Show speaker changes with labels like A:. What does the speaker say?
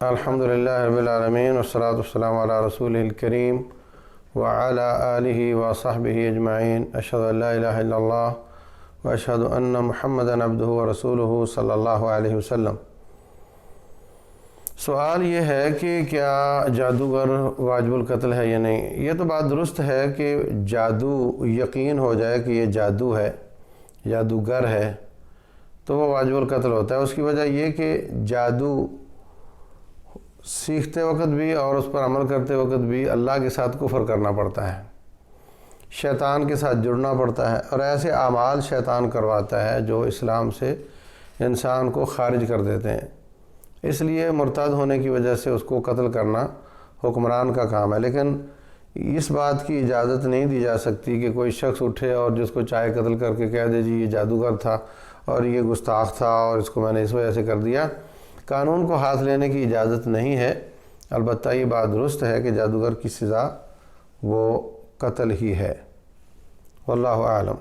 A: الحمدللہ رب العالمین والصلاة والسلام علی رسولہ الکریم وعلی آلہ وصحبہ اجمعین، اشہد ان لا الہ الا اللہ واشہد ان محمدا عبدہ ورسولہ صلی اللہ علیہ وسلم۔ سوال یہ ہے کہ کیا جادوگر واجب القتل ہے یا نہیں؟ یہ تو بات درست ہے کہ جادو یقین ہو جائے کہ یہ جادو ہے، جادوگر ہے، تو وہ واجب القتل ہوتا ہے۔ اس کی وجہ یہ کہ جادو سیکھتے وقت بھی اور اس پر عمل کرتے وقت بھی اللہ کے ساتھ کفر کرنا پڑتا ہے، شیطان کے ساتھ جڑنا پڑتا ہے، اور ایسے اعمال شیطان کرواتا ہے جو اسلام سے انسان کو خارج کر دیتے ہیں۔ اس لیے مرتد ہونے کی وجہ سے اس کو قتل کرنا حکمران کا کام ہے، لیکن اس بات کی اجازت نہیں دی جا سکتی کہ کوئی شخص اٹھے اور جس کو چاہے قتل کر کے کہہ دے جی یہ جادوگر تھا اور یہ گستاخ تھا اور اس کو میں نے اس وجہ سے کر دیا۔ قانون کو ہاتھ لینے کی اجازت نہیں ہے، البتہ یہ بات درست ہے کہ جادوگر کی سزا وہ قتل ہی ہے۔ واللہ اعلم۔